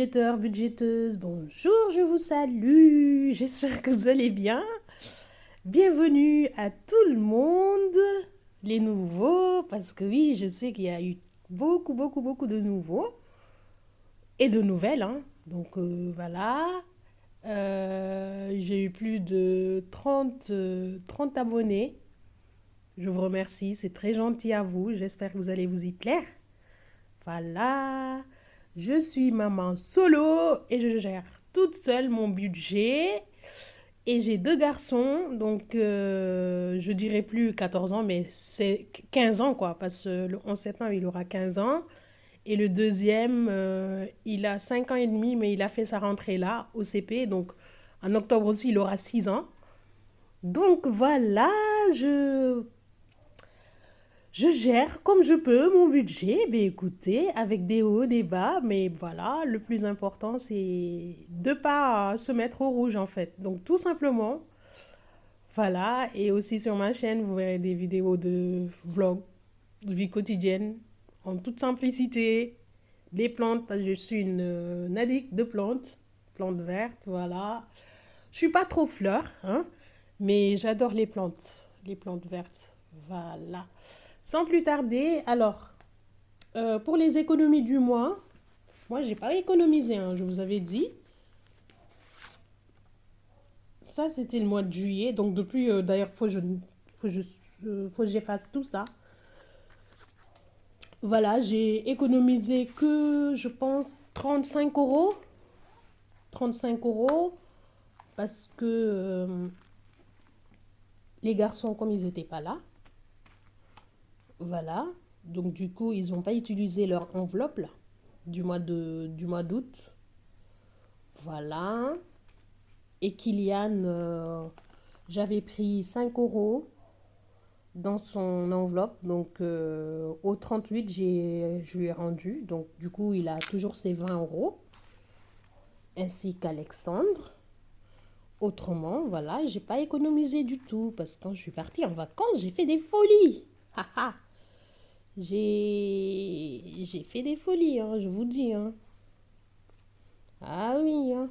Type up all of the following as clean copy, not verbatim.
budgéteurs, budgéteuses, bonjour, je vous salue, j'espère que vous allez bien. Bienvenue à tout le monde, les nouveaux, parce que oui, je sais qu'il y a eu beaucoup de nouveaux et de nouvelles, hein. Donc voilà. J'ai eu plus de 30 abonnés. Je vous remercie, c'est très gentil à vous, j'espère que vous allez vous y plaire. Voilà, je suis maman solo et je gère toute seule mon budget. Et j'ai deux garçons, donc je dirais plus 14 ans, mais c'est 15 ans quoi, parce que le 11 septembre, il aura 15 ans. Et le deuxième, il a 5 ans et demi, mais il a fait sa rentrée là, au CP, donc en octobre aussi, il aura 6 ans. Donc voilà, je je gère comme je peux mon budget, ben écoutez, avec des hauts, des bas, mais voilà, le plus important c'est de pas se mettre au rouge en fait. Donc tout simplement, voilà, et aussi sur ma chaîne, vous verrez des vidéos de vlog, de vie quotidienne, en toute simplicité, des plantes, parce que je suis une addict de plantes, plantes vertes, voilà. Je suis pas trop fleur, hein, mais j'adore les plantes vertes, voilà. Sans plus tarder, alors, pour les économies du mois, moi, j'ai pas économisé, hein, je vous avais dit. Ça, c'était le mois de juillet. Donc, depuis, d'ailleurs, faut que faut que j'efface tout ça. Voilà, j'ai économisé que, je pense, 35 euros. 35 € parce que les garçons, comme ils n'étaient pas là, voilà. Donc, du coup, ils n'ont pas utilisé leur enveloppe là, du mois d'août. Voilà. Et Kylian, j'avais pris 5 euros dans son enveloppe. Donc, au 38, je lui ai rendu. Donc, du coup, il a toujours ses 20 euros. Ainsi qu'Alexandre. Autrement, voilà, j'ai pas économisé du tout. Parce que quand je suis partie en vacances, j'ai fait des folies. Haha. J'ai fait des folies, hein, je vous dis. Hein. Ah oui, hein.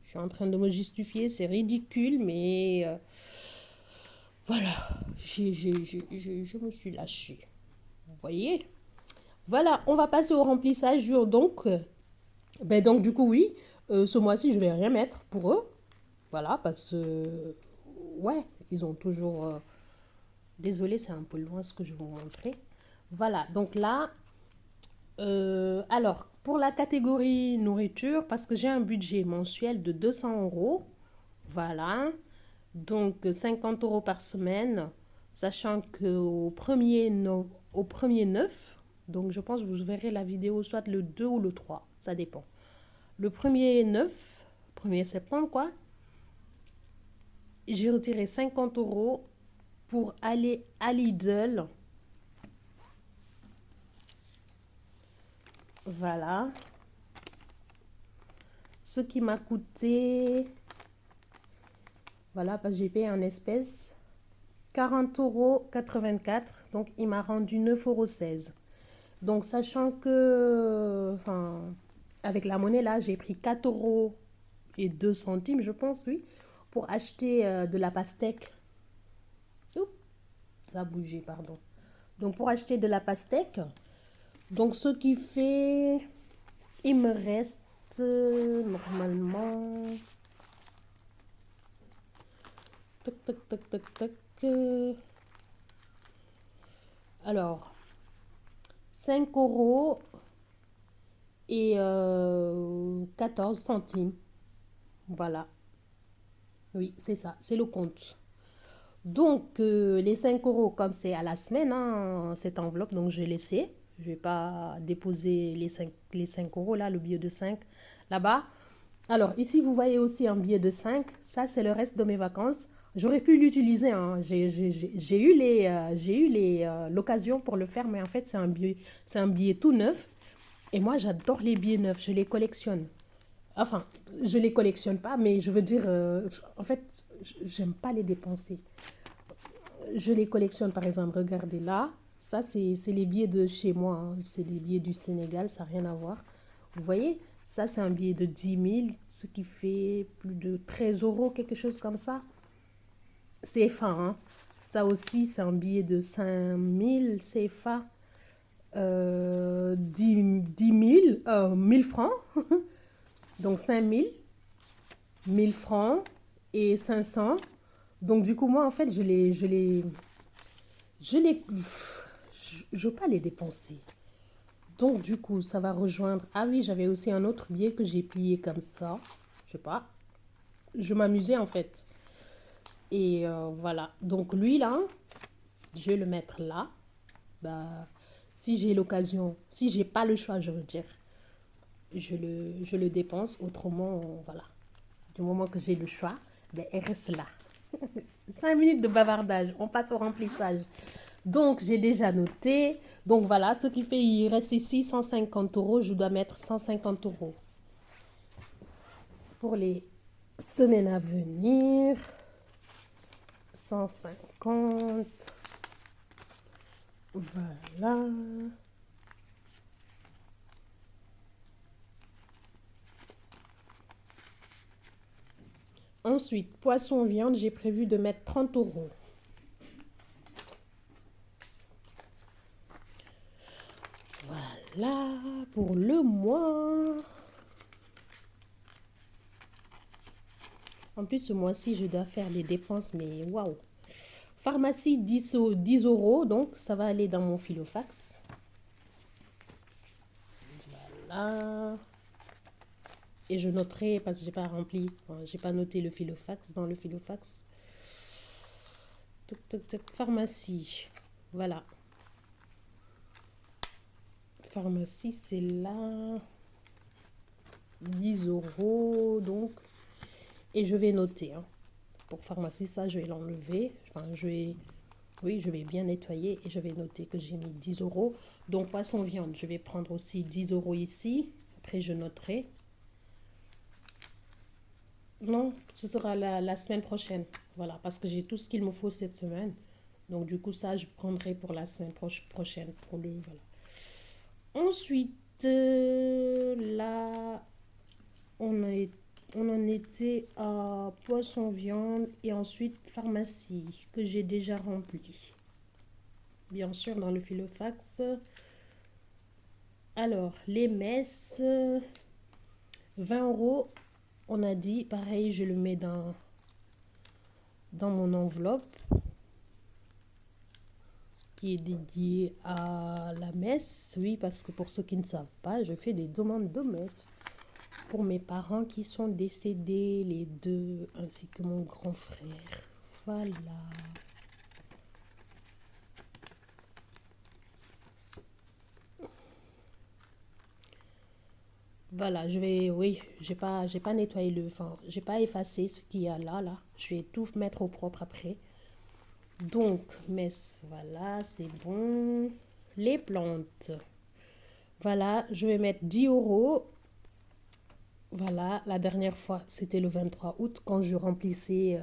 Je suis en train de me justifier, c'est ridicule, mais voilà, je me suis lâchée. Vous voyez? Voilà, on va passer au remplissage donc. Donc du coup, oui, ce mois-ci, je vais rien mettre pour eux. Voilà, parce que, ouais, ils ont toujours... désolé, c'est un peu loin ce que je vais vous montrer. Voilà, donc là, alors, pour la catégorie nourriture, parce que j'ai un budget mensuel de 200 euros, voilà, donc 50 euros par semaine, sachant qu'au premier, no, au premier 9, donc je pense que vous verrez la vidéo soit le 2 ou le 3, ça dépend. Le premier 9, premier septembre, quoi, j'ai retiré 50 euros pour aller à Lidl. Voilà. Ce qui m'a coûté, voilà, parce que j'ai payé en espèces, 40,84 €. Donc, il m'a rendu 9,16 €. Donc, sachant que, enfin, avec la monnaie là, j'ai pris 4 € et 2 centimes, je pense, oui, pour acheter de la pastèque. Oups, ça a bougé, pardon. Donc, pour acheter de la pastèque. Donc, ce qui fait, il me reste normalement, tac, tac, tac, tac, tac. Alors, 5 euros et 14 centimes. Voilà. Oui, c'est ça, c'est le compte. Donc, les 5 euros, comme c'est à la semaine, hein, cette enveloppe, donc j'ai laissé. Je vais pas déposer les 5 euros là, le billet de 5 là-bas. Alors, ici, vous voyez aussi un billet de 5. Ça, c'est le reste de mes vacances. J'aurais pu l'utiliser, hein. J'ai eu l'occasion pour le faire, mais en fait, c'est un billet tout neuf. Et moi, j'adore les billets neufs. Je les collectionne. Enfin, je les collectionne pas, mais je veux dire, en fait, j'aime pas les dépenser. Je les collectionne, par exemple, regardez là. Ça, c'est les billets de chez moi, hein. C'est des billets du Sénégal, ça n'a rien à voir. Vous voyez? Ça, c'est un billet de 10 000, ce qui fait plus de 13 euros, quelque chose comme ça. CFA, hein. Ça aussi, c'est un billet de 5 000 CFA. 10 000, 1000 francs. Donc 5 000, 1000 francs et 500. Donc du coup, moi, en fait, je veux pas les dépenser. Donc du coup, ça va rejoindre. Ah oui, j'avais aussi un autre billet que j'ai plié comme ça. Je sais pas. Je m'amusais en fait. Et voilà. Donc lui là, je vais le mettre là. Bah, si j'ai l'occasion, si j'ai pas le choix, je veux dire, je le dépense. Autrement, voilà. Du moment que j'ai le choix, ben, elle reste là. 5 minutes de bavardage, on passe au remplissage. Donc, j'ai déjà noté. Donc, voilà, ce qui fait, il reste ici 150 euros. Je dois mettre 150 euros pour les semaines à venir. 150. Voilà. Ensuite, poisson, viande, j'ai prévu de mettre 30 euros. Voilà pour le mois. En plus, ce mois-ci, je dois faire les dépenses, mais waouh! Pharmacie, 10 euros, donc ça va aller dans mon filofax. Voilà. Et je noterai, parce que j'ai pas rempli, j'ai pas noté le filofax, dans le filofax. Toc, toc, toc, pharmacie. Voilà. Pharmacie, c'est là. 10 euros, donc. Et je vais noter, hein. Pour pharmacie, ça, je vais l'enlever. Enfin, oui, je vais bien nettoyer et je vais noter que j'ai mis 10 euros. Donc, poisson viande, je vais prendre aussi 10 euros ici. Après, je noterai. Non, ce sera la semaine prochaine. Voilà, parce que j'ai tout ce qu'il me faut cette semaine. Donc, du coup, ça, je prendrai pour la semaine prochaine. Pour le, voilà. Ensuite, là, on a on en était à poisson viande et ensuite pharmacie que j'ai déjà rempli. Bien sûr, dans le filofax. Alors, les messes, 20 euros. On a dit, pareil, je le mets dans mon enveloppe qui est dédiée à la messe. Oui, parce que pour ceux qui ne savent pas, je fais des demandes de messe pour mes parents qui sont décédés, les deux, ainsi que mon grand frère. Voilà. Voilà, oui, j'ai pas nettoyé enfin, j'ai pas effacé ce qu'il y a là. Je vais tout mettre au propre après. Donc, messe, voilà, c'est bon. Les plantes. Voilà, je vais mettre 10 euros. Voilà, la dernière fois, c'était le 23 août quand je remplissais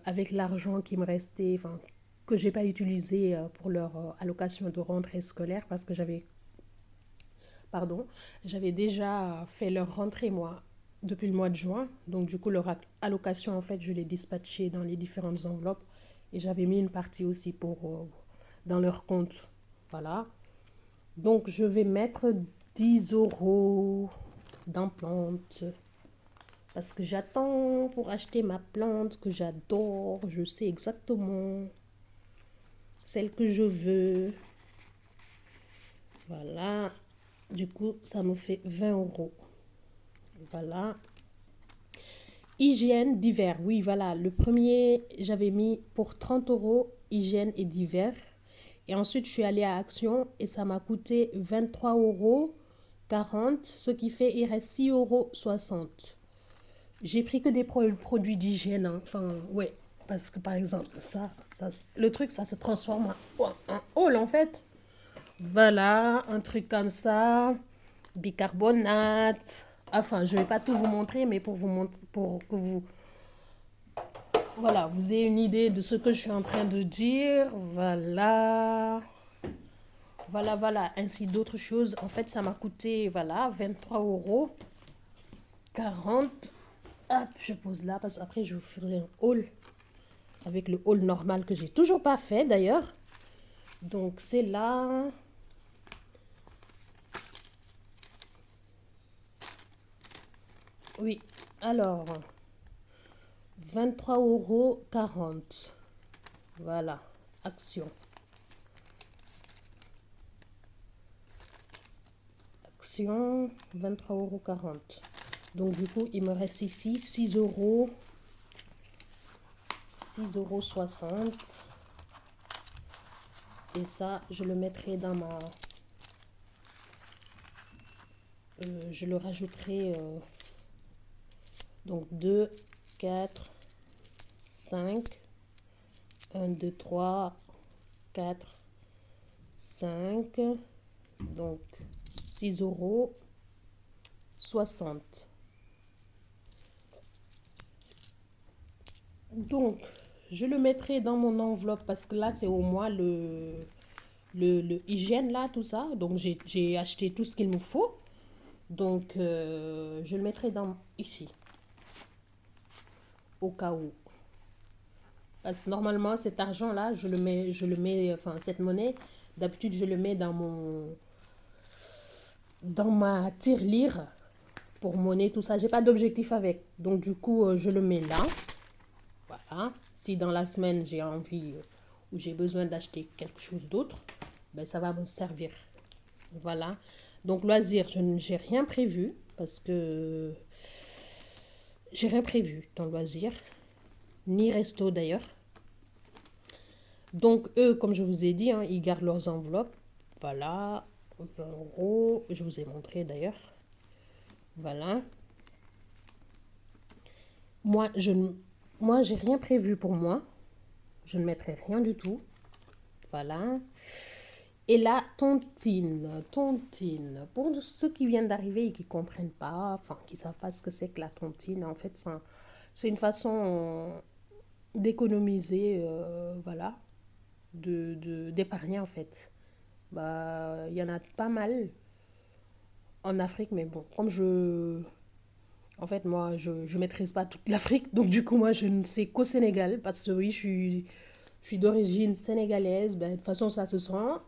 avec l'argent qui me restait, enfin, que j'ai pas utilisé pour leur allocation de rentrée scolaire parce que j'avais déjà fait leur rentrée, moi, depuis le mois de juin. Donc, du coup, leur allocation, en fait, je l'ai dispatchée dans les différentes enveloppes et j'avais mis une partie aussi dans leur compte. Voilà. Donc, je vais mettre 10 euros dans plante. Parce que j'attends pour acheter ma plante que j'adore. Je sais exactement celle que je veux. Voilà. Du coup, ça me fait 20 euros. Voilà. Hygiène d'hiver. Oui, voilà. Le premier, j'avais mis pour 30 euros hygiène et d'hiver. Et ensuite, je suis allée à Action et ça m'a coûté 23 euros 40, ce qui fait il reste 6 euros 60. J'ai pris que des produits d'hygiène, hein. Enfin, ouais. Parce que par exemple, le truc, ça se transforme en hall en fait. Voilà, un truc comme ça. Bicarbonate. Enfin, je vais pas tout vous montrer, mais pour vous montrer, pour que vous, voilà, vous ayez une idée de ce que je suis en train de dire. Voilà. Voilà, voilà, ainsi d'autres choses. En fait, ça m'a coûté, voilà, 23,40 €. Hop, je pose là parce qu'après, je vous ferai un haul avec le haul normal que j'ai toujours pas fait d'ailleurs. Donc, c'est là. Oui, alors, 23,40 €. Voilà, action. Action, 23,40 €. Donc, du coup, il me reste ici 6 €. 6,60 €. Et ça, je le mettrai dans ma... je le rajouterai... donc 2, 4, 5, 1, 2, 3, 4, 5. Donc 6,60 €. Donc, je le mettrai dans mon enveloppe parce que là, c'est au moins le hygiène, là, tout ça. Donc, j'ai acheté tout ce qu'il me faut. Donc, je le mettrai dans ici, au cas où. Parce que normalement, cet argent-là, enfin, cette monnaie, d'habitude, je le mets dans ma tirelire pour monnaie, tout ça. J'ai pas d'objectif avec. Donc, du coup, je le mets là. Voilà. Si dans la semaine, j'ai envie ou j'ai besoin d'acheter quelque chose d'autre, ben, ça va me servir. Voilà. Donc, loisir, j'ai rien prévu parce que j'ai rien prévu dans loisir, ni resto d'ailleurs. Donc, eux, comme je vous ai dit, hein, ils gardent leurs enveloppes. Voilà, 20 €. Je vous ai montré d'ailleurs. Voilà. Moi, j'ai rien prévu pour moi. Je ne mettrai rien du tout. Voilà. Et la tontine. Tontine. Pour ceux qui viennent d'arriver et qui ne comprennent pas, enfin, qui ne savent pas ce que c'est que la tontine, en fait, c'est une façon d'économiser, voilà, d'épargner, en fait. Bah, il y en a pas mal en Afrique, mais bon, en fait, moi, je maîtrise pas toute l'Afrique, donc du coup, moi, je ne sais qu'au Sénégal, parce que oui, je suis d'origine sénégalaise. Ben, de toute façon, ça se sent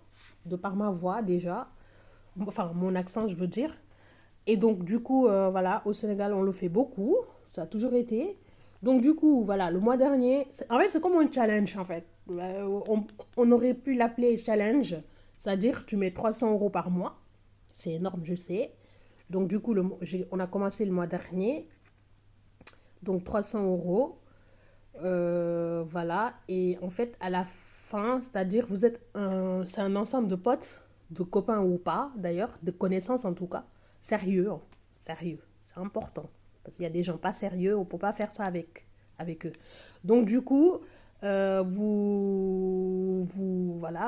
de par ma voix déjà, enfin, mon accent, je veux dire. Et donc, du coup, voilà, au Sénégal, on le fait beaucoup, ça a toujours été. Donc, du coup, voilà, le mois dernier, en fait, c'est comme un challenge, en fait. On aurait pu l'appeler challenge, c'est-à-dire tu mets 300 € par mois. C'est énorme, je sais. Donc, du coup, on a commencé le mois dernier. Donc, 300 €. Voilà. Et en fait, à la fin, c'est-à-dire, c'est un ensemble de potes, de copains ou pas, d'ailleurs, de connaissances en tout cas. Sérieux, hein. Sérieux. C'est important. Parce qu'il y a des gens pas sérieux, on peut pas faire ça avec eux. Donc, du coup, voilà,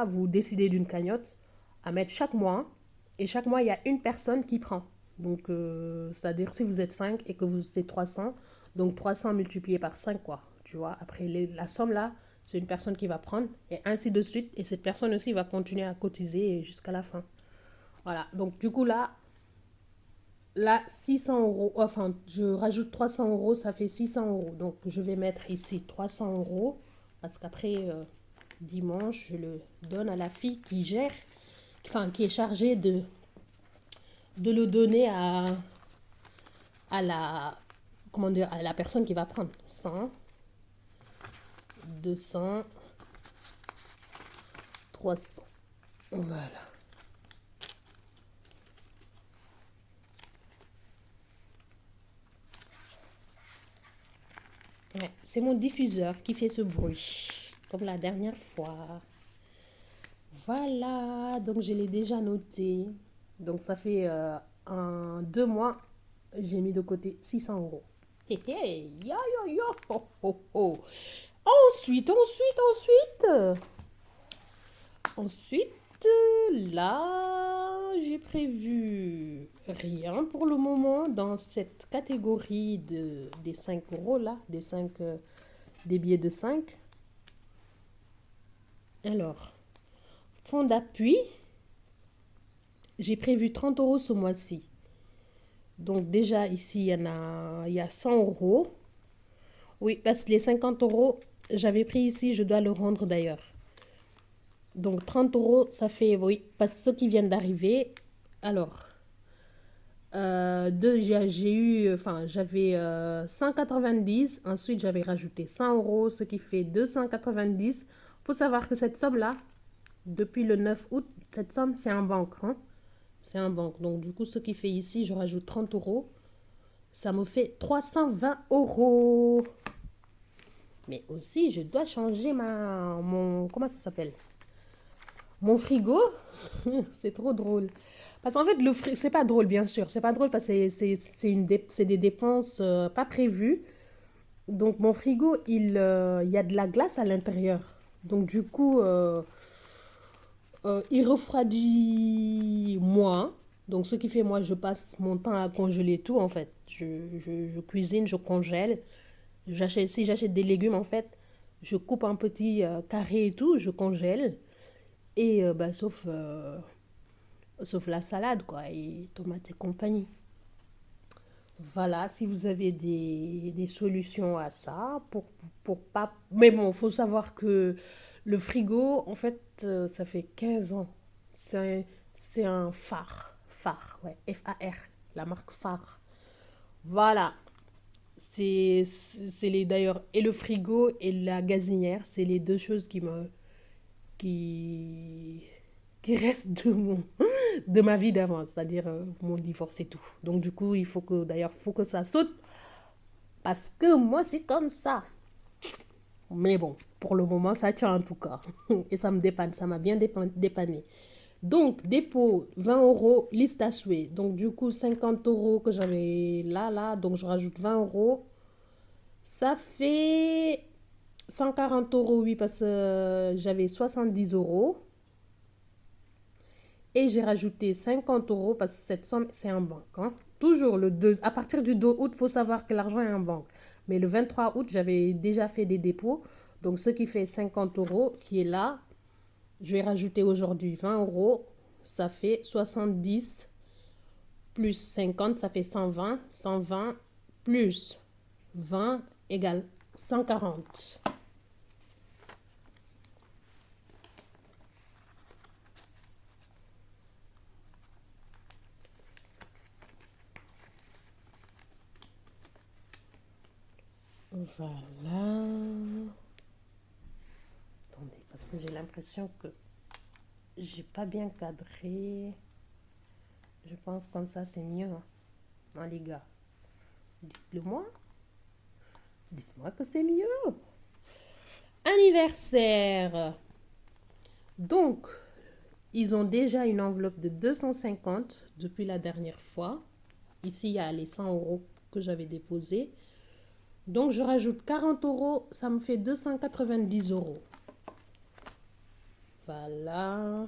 vous décidez d'une cagnotte à mettre chaque mois. Et chaque mois, il y a une personne qui prend. Donc, c'est-à-dire si vous êtes 5 et que vous êtes 300, donc 300 multiplié par 5 quoi. Tu vois, après la somme là, c'est une personne qui va prendre et ainsi de suite. Et cette personne aussi va continuer à cotiser jusqu'à la fin. Voilà, donc du coup là 600 €, enfin je rajoute 300 €, ça fait 600 €. Donc je vais mettre ici 300 € parce qu'après dimanche, je le donne à la fille qui gère, enfin qui est chargée de le donner à la, comment dire, à la personne qui va prendre 100, 200, 300. Voilà. Ouais, c'est mon diffuseur qui fait ce bruit, comme la dernière fois. Voilà, donc je l'ai déjà noté. Donc ça fait en 2 mois, j'ai mis de côté 600 €. Hé hé, yo yo yo, ho ho ho. Ensuite, là, j'ai prévu rien pour le moment dans cette catégorie des 5 € là, des billets de 5. Alors, fonds d'appui, j'ai prévu 30 euros ce mois-ci. Donc déjà ici, il y a 100 euros. Oui, parce que les 50 euros, j'avais pris ici, je dois le rendre d'ailleurs. Donc 30 euros, ça fait, oui, parce que ceux qui viennent d'arriver. Alors, j'ai eu, enfin, j'avais 190, ensuite j'avais rajouté 100 euros, ce qui fait 290. Il faut savoir que cette somme-là, depuis le 9 août, cette somme, c'est en banque. Hein? C'est en banque. Donc, du coup, ce qui fait ici, je rajoute 30 euros. Ça me fait 320 euros. Mais aussi, je dois changer comment ça s'appelle? Mon frigo. C'est trop drôle. Parce qu'en fait, c'est pas drôle, bien sûr. C'est pas drôle parce que c'est des dépenses pas prévues. Donc, mon frigo, il y a de la glace à l'intérieur. Donc, du coup, il refroidit moins. Donc, ce qui fait, moi, je passe mon temps à congeler tout, en fait. Je cuisine, je congèle. Si j'achète des légumes, en fait, je coupe en petits carrés et tout, je congèle. Et bah, sauf la salade, quoi, et tomates et compagnie. Voilà, si vous avez des solutions à ça, pour pas... Mais bon, il faut savoir que le frigo, en fait, ça fait 15 ans. C'est un phare. Phare, ouais, F-A-R, la marque phare. Voilà, d'ailleurs, et le frigo et la gazinière, c'est les deux choses qui, qui restent de ma vie d'avant, c'est-à-dire mon divorce et tout. Donc du coup, faut que ça saute parce que moi c'est comme ça. Mais bon, pour le moment, ça tient en tout cas. Et ça me dépanne, ça m'a bien dépanné. Donc, dépôt 20 euros, liste à souhait. Donc, du coup, 50 euros que j'avais là. Donc, je rajoute 20 euros. Ça fait 140 euros, oui, parce que j'avais 70 euros. Et j'ai rajouté 50 euros parce que cette somme, c'est en banque. Hein. Toujours à partir du 2 août, il faut savoir que l'argent est en banque. Mais le 23 août, j'avais déjà fait des dépôts. Donc, ce qui fait 50 euros qui est là, je vais rajouter aujourd'hui 20 euros. Ça fait 70 plus 50, ça fait 120. 120 plus 20 égale 140. Voilà. Attendez, parce que j'ai l'impression que j'ai pas bien cadré. Je pense comme ça, c'est mieux. Hein, les gars. Dites-le moi. Dites-moi que c'est mieux. Anniversaire. Donc, ils ont déjà une enveloppe de 250 depuis la dernière fois. Ici, il y a les 100 euros que j'avais déposés. Donc, je rajoute 40 euros. Ça me fait 290 euros. Voilà.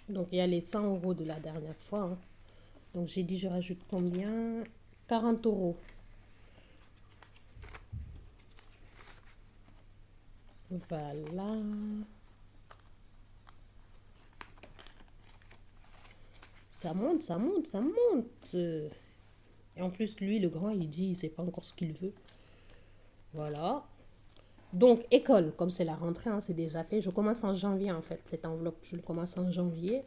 Donc, il y a les 100 euros de la dernière fois. Hein. Donc, j'ai dit, je rajoute combien? 40 euros. Voilà. Ça monte, ça monte, ça monte. Et en plus, lui, le grand, il dit, il sait pas encore ce qu'il veut. Voilà. Donc, école, comme c'est la rentrée, hein, c'est déjà fait. Je commence en janvier, en fait, cette enveloppe. Je le commence en janvier.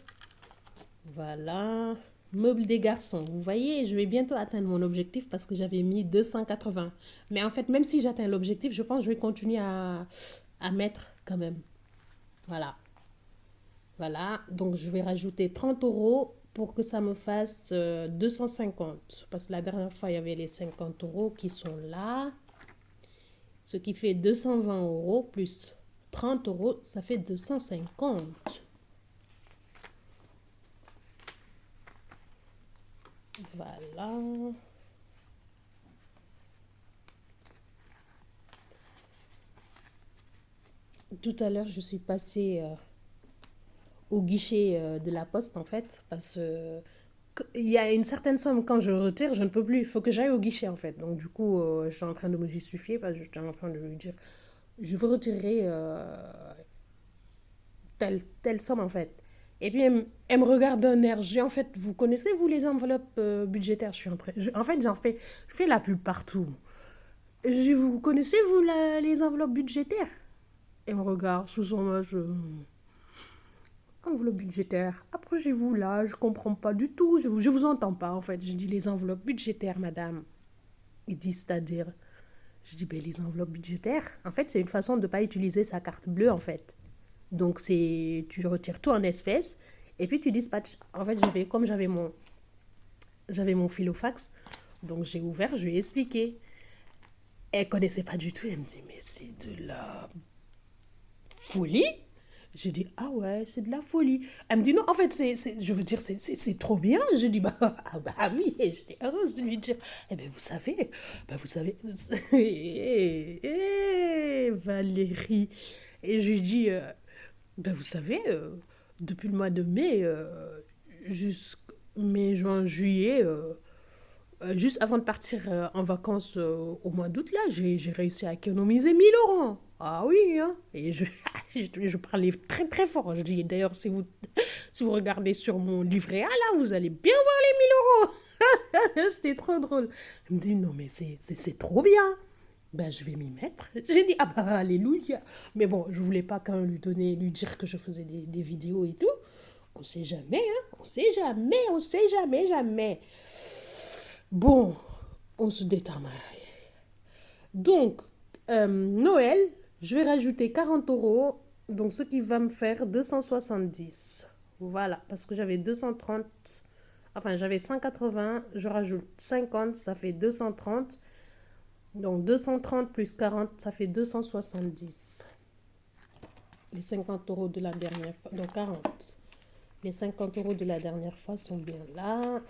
Voilà. Meubles des garçons. Vous voyez, je vais bientôt atteindre mon objectif parce que j'avais mis 280. Mais en fait, même si j'atteins l'objectif, je pense que je vais continuer à mettre quand même. Voilà. Voilà. Donc, je vais rajouter 30 euros pour que ça me fasse 250. Parce que la dernière fois, il y avait les 50 euros qui sont là. Ce qui fait 220 euros plus 30 euros, ça fait 250. Voilà. Tout à l'heure, je suis passée au guichet de la poste, en fait, parce que il y a une certaine somme, quand je retire, je ne peux plus. Il faut que j'aille au guichet, en fait. Donc, du coup, je suis en train de me justifier parce que je suis en train de lui dire, je veux retirer telle somme en fait. Et puis elle me regarde d'un air. En fait, vous connaissez, vous, les enveloppes budgétaires? Je suis en train. En fait, je fais la pub partout. Vous connaissez, vous, les enveloppes budgétaires? Elle me regarde sous son âge. Enveloppe budgétaire. Approchez-vous là, je comprends pas du tout. Je vous entends pas en fait. Je dis les enveloppes budgétaires, madame. Il dit c'est-à-dire. Je dis ben les enveloppes budgétaires. En fait, c'est une façon de ne pas utiliser sa carte bleue en fait. Donc c'est tu retires tout en espèces et puis tu dispatches. En fait, j'avais mon fil au fax. Donc j'ai ouvert, je lui ai expliqué. Elle connaissait pas du tout. Elle me dit mais c'est de la folie. J'ai dit, ah ouais, c'est de la folie. Elle me dit, non, en fait, je veux dire, c'est trop bien. J'ai dit, bah, ah bah oui, et j'étais heureuse de lui dire, eh bien, vous savez, Valérie. Et je lui dis, ben, vous savez, depuis le mois de mai, jusqu'à mai, juin, juillet, juste avant de partir en vacances au mois d'août, là, j'ai réussi à économiser 1 000 euros. Ah oui, hein. Et je parlais très très fort. Je dis d'ailleurs, si vous regardez sur mon livret A, là, vous allez bien voir les 1 000 euros. C'était trop drôle. Elle me dit, non, mais c'est trop bien. Ben, je vais m'y mettre. J'ai dit, ah bah, alléluia. Mais bon, je voulais pas quand même lui dire que je faisais des vidéos et tout. On sait jamais, hein. On sait jamais, on sait jamais, jamais. Bon, on se détend. Donc, Noël, je vais rajouter 40 euros. Donc, ce qui va me faire 270. Voilà, parce que j'avais 230. Enfin, j'avais 180. Je rajoute 50, ça fait 230. Donc, 230 plus 40, ça fait 270. Les 50 euros de la dernière fois. Donc, 40. Les 50 euros de la dernière fois sont bien là.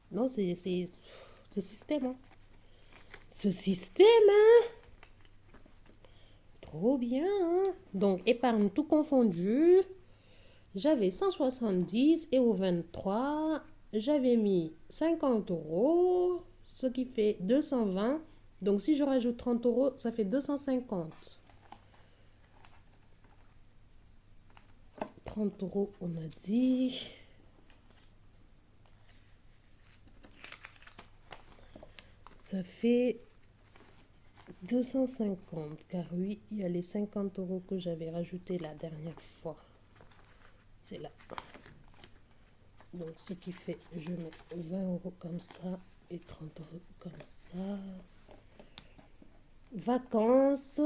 Non, c'est système, hein. Ce système, hein. Trop bien, hein. Donc, épargne tout confondu. J'avais 170 et au 23, j'avais mis 50 euros, ce qui fait 220. Donc, si je rajoute 30 euros, ça fait 250. 30 euros, on a dit. Ça fait 250, car oui, il y a les 50 euros que j'avais rajoutés la dernière fois. C'est là. Donc, ce qui fait, je mets 20 euros comme ça et 30 euros comme ça. Vacances,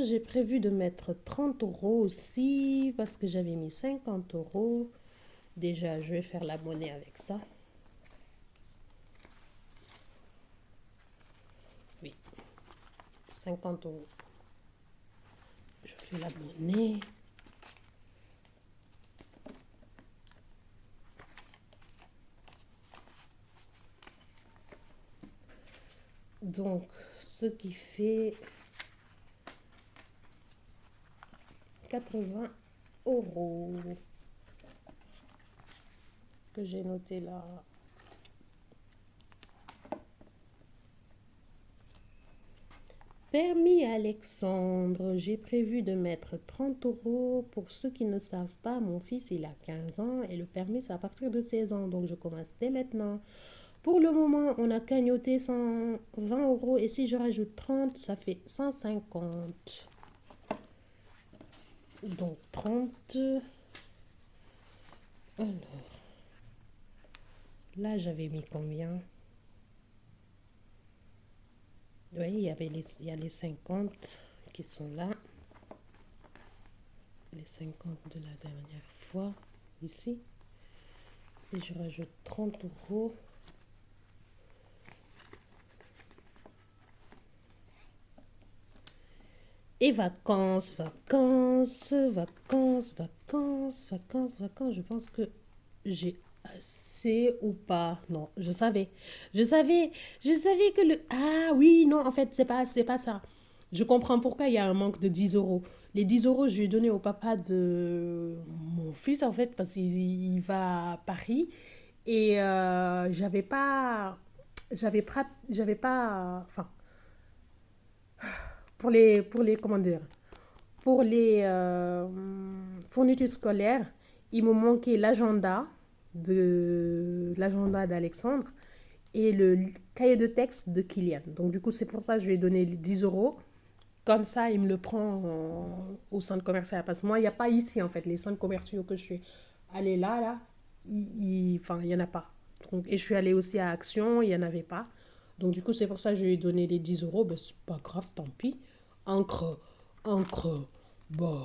j'ai prévu de mettre 30 euros aussi parce que j'avais mis 50 euros. Déjà, je vais faire la monnaie avec ça. Oui, 50 euros. Je fais la monnaie. Donc, ce qui fait 80 euros que j'ai noté là. Permis Alexandre, j'ai prévu de mettre 30 euros. Pour ceux qui ne savent pas, mon fils il a 15 ans et le permis c'est à partir de 16 ans. Donc je commence dès maintenant. Pour le moment, on a cagnoté 120 euros et si je rajoute 30, ça fait 150. Donc 30. Alors, là j'avais mis combien? Oui, il y a les 50 qui sont là. Les 50 de la dernière fois, ici. Et je rajoute 30 euros. Et vacances, vacances, vacances, vacances, vacances, vacances. Je pense que j'ai assez ou pas. Non, je savais. Je savais que le... Ah oui, non, en fait, c'est pas ça. Je comprends pourquoi il y a un manque de 10 euros. Les 10 euros, je lui ai donné au papa de mon fils, en fait, parce qu'il va à Paris. Et j'avais pas... Enfin, comment dire, pour les fournitures scolaires, il me manquait l'agenda d'Alexandre et le cahier de texte de Kylian. Donc du coup, c'est pour ça que je lui ai donné les 10 euros. Comme ça, il me le prend au centre commercial. Parce que moi, il n'y a pas ici, en fait, les centres commerciaux que je suis allée là, enfin, il n'y en a pas. Donc, et je suis allée aussi à Action, il n'y en avait pas. Donc, du coup, c'est pour ça que je lui ai donné les 10 euros. Ben, c'est pas grave, tant pis. Encre, encre, bon,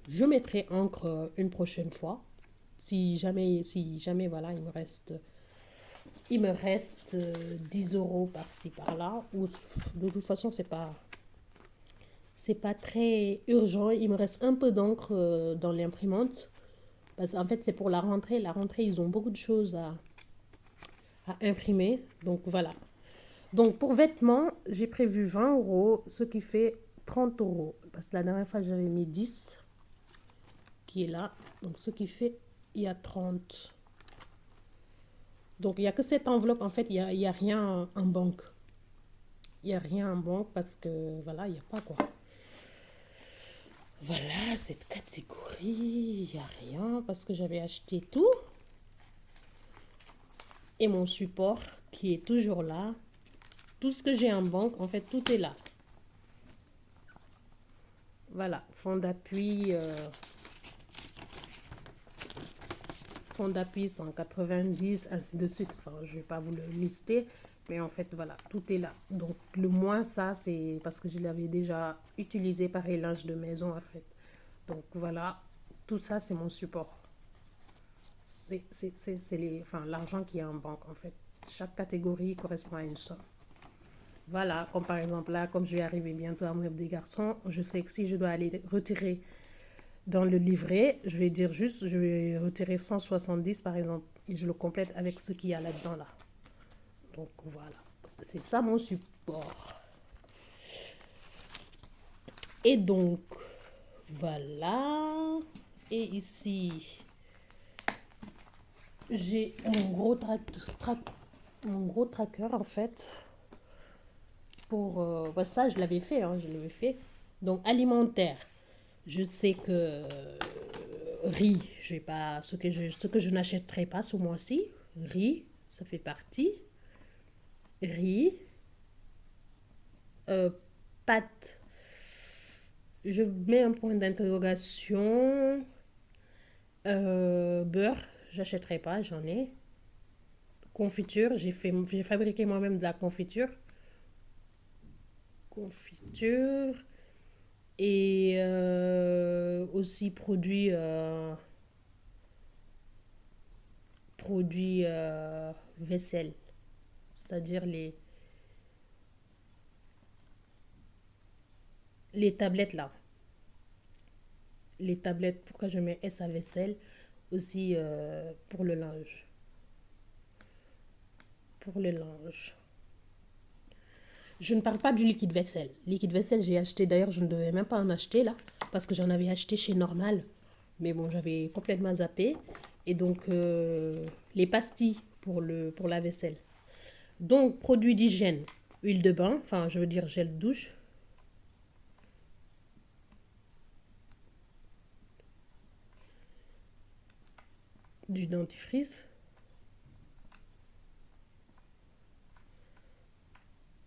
je mettrai encre une prochaine fois. Si jamais, voilà, il me reste 10 euros par-ci, par-là. Ou de toute façon, c'est pas très urgent. Il me reste un peu d'encre dans l'imprimante. Parce qu'en fait, c'est pour la rentrée. La rentrée, ils ont beaucoup de choses à imprimer. Donc voilà. Donc pour vêtements, j'ai prévu 20 euros, ce qui fait 30 euros. Parce que la dernière fois, j'avais mis 10, qui est là. Donc ce qui fait, il y a 30. Donc il n'y a que cette enveloppe. En fait, il y a rien en banque. Il n'y a rien en banque parce que voilà, il n'y a pas quoi. Voilà, cette catégorie, il n'y a rien parce que j'avais acheté tout. Et mon support qui est toujours là. Tout ce que j'ai en banque, en fait, tout est là. Voilà, fond d'appui 190, ainsi de suite. Enfin, je ne vais pas vous le lister, mais en fait, voilà, tout est là. Donc, le moins, ça, c'est parce que je l'avais déjà utilisé par les linges de maison, en fait. Donc, voilà, tout ça, c'est mon support. Enfin, l'argent qui est en banque, en fait. Chaque catégorie correspond à une somme. Voilà, comme par exemple là, comme je vais arriver bientôt à Meubles des garçons, je sais que si je dois aller retirer dans le livret, je vais dire juste, je vais retirer 170 par exemple, et je le complète avec ce qu'il y a là-dedans là. Donc voilà, c'est ça mon support. Et donc, voilà. Et ici, j'ai mon gros tracker en fait. Bah, ça, je l'avais fait, hein, je l'avais fait. Donc, alimentaire. Je sais que riz, je vais pas, ce que je n'achèterai pas ce mois-ci, riz, ça fait partie. Riz, euh, pâtes, je mets un point d'interrogation. Beurre, j'achèterai pas, j'en ai. Confiture, j'ai fabriqué moi-même de la confiture. Confiture. Et aussi produits vaisselle, c'est-à-dire les tablettes là. Les tablettes, pourquoi je mets S à vaisselle, aussi pour le linge. Pour le linge. Je ne parle pas du liquide vaisselle. Liquide vaisselle, j'ai acheté, d'ailleurs, je ne devais même pas en acheter là, parce que j'en avais acheté chez Normal. Mais bon, j'avais complètement zappé. Et donc, les pastilles pour la vaisselle. Donc, produits d'hygiène, huile de bain, enfin, je veux dire gel de douche, du dentifrice.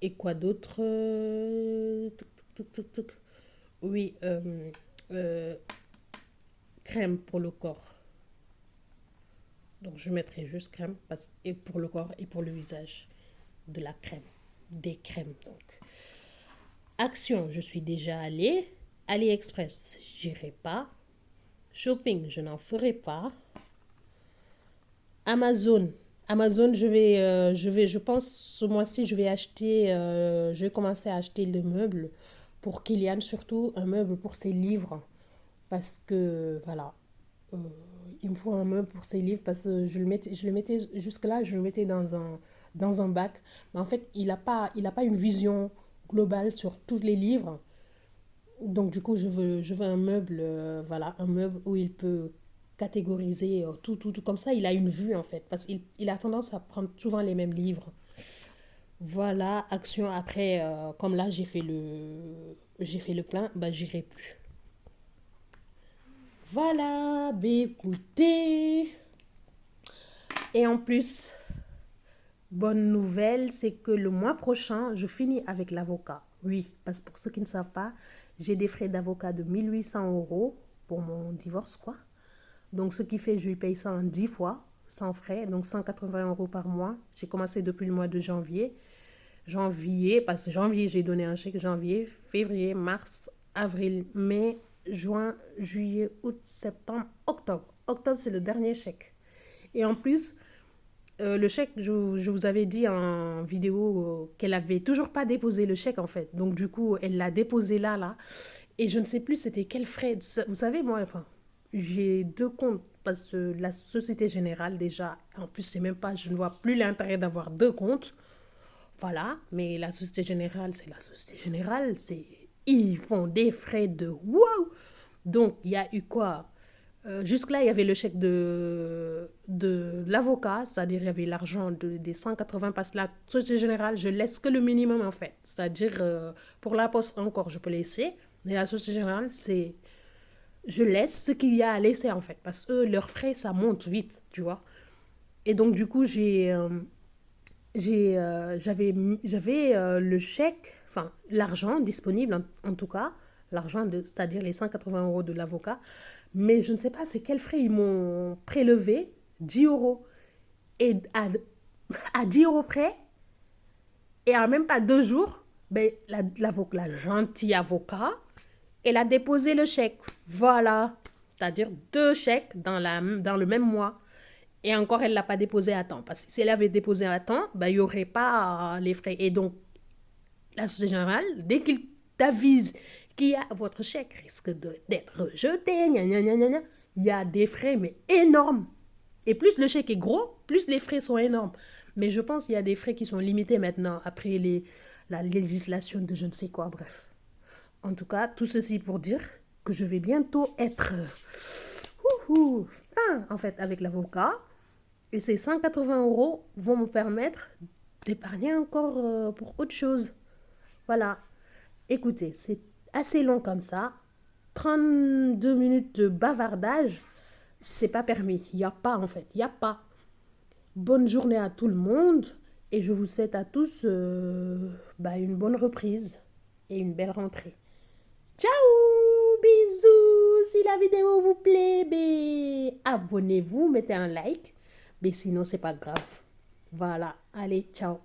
Et quoi d'autre Oui, euh, crème pour le corps. Donc, je mettrai juste crème et pour le corps et pour le visage. De la crème. Des crèmes, donc. Action, je suis déjà allée. AliExpress, j'irai pas. Shopping, je n'en ferai pas. Amazon. Amazon, je pense, ce mois-ci, je vais commencer à acheter le meuble pour Kylian, surtout un meuble pour ses livres. Parce que, voilà, euh, il me faut un meuble pour ses livres parce que je le mettais jusque-là, je le mettais dans un bac. Mais en fait, il a pas une vision globale sur tous les livres. Donc, du coup, je veux un meuble, voilà, un meuble où il peut catégoriser tout. Comme ça, il a une vue, en fait. Parce qu'il a tendance à prendre souvent les mêmes livres. Voilà, action après, comme là j'ai fait le plein, bah j'irai plus. Voilà, bah écoutez. Et en plus, bonne nouvelle, c'est que le mois prochain, je finis avec l'avocat. Oui, parce que pour ceux qui ne savent pas, j'ai des frais d'avocat de 1 800 € pour mon divorce, quoi. Donc, ce qui fait, je lui paye ça en 10 fois, sans frais, donc 180 € par mois. J'ai commencé depuis le mois de janvier. Janvier, parce que janvier, j'ai donné un chèque, janvier, février, mars, avril, mai, juin, juillet, août, septembre, octobre. Octobre, c'est le dernier chèque. Et en plus, le chèque, je vous avais dit en vidéo qu'elle avait toujours pas déposé le chèque en fait. Donc du coup, elle l'a déposé là. Et je ne sais plus c'était quel frais. Vous savez, moi, enfin, j'ai deux comptes parce que la Société Générale déjà, en plus, c'est même pas, je ne vois plus l'intérêt d'avoir deux comptes. Voilà, mais la Société Générale, c'est la Société Générale, ils font des frais de wow. Donc, il y a eu quoi? Jusque-là, il y avait le chèque de l'avocat, c'est-à-dire il y avait l'argent des 180, parce que la Société Générale, je laisse que le minimum en fait. C'est-à-dire, pour la poste encore, je peux laisser, mais la Société Générale, je laisse ce qu'il y a à laisser en fait, parce que leurs frais, ça monte vite, tu vois. Et donc, du coup, j'avais le chèque, enfin l'argent disponible en tout cas, c'est-à-dire les 180 € de l'avocat, mais je ne sais pas c'est quels frais ils m'ont prélevé, 10 €. Et à 10 € près, et en même pas 2 jours, ben, l'avocat, la gentil avocat, elle a déposé le chèque. Voilà. C'est-à-dire deux chèques dans le même mois. Et encore, elle ne l'a pas déposé à temps. Parce que si elle avait déposé à temps, ben, il n'y aurait pas les frais. Et donc, la Société Générale, dès qu'il t'avise qu'il y a votre chèque risque d'être rejeté, gna, gna, gna, gna, il y a des frais, mais énormes. Et plus le chèque est gros, plus les frais sont énormes. Mais je pense qu'il y a des frais qui sont limités maintenant, après la législation de je ne sais quoi, bref. En tout cas, tout ceci pour dire que je vais bientôt être en fait, avec l'avocat. Et ces 180 € vont me permettre d'épargner encore pour autre chose. Voilà. Écoutez, c'est assez long comme ça. 32 minutes de bavardage, c'est pas permis. Il n'y a pas en fait. Il n'y a pas. Bonne journée à tout le monde. Et je vous souhaite à tous une bonne reprise et une belle rentrée. Ciao, bisous. Si la vidéo vous plaît, abonnez-vous, mettez un like. Mais sinon, c'est pas grave. Voilà, allez, ciao.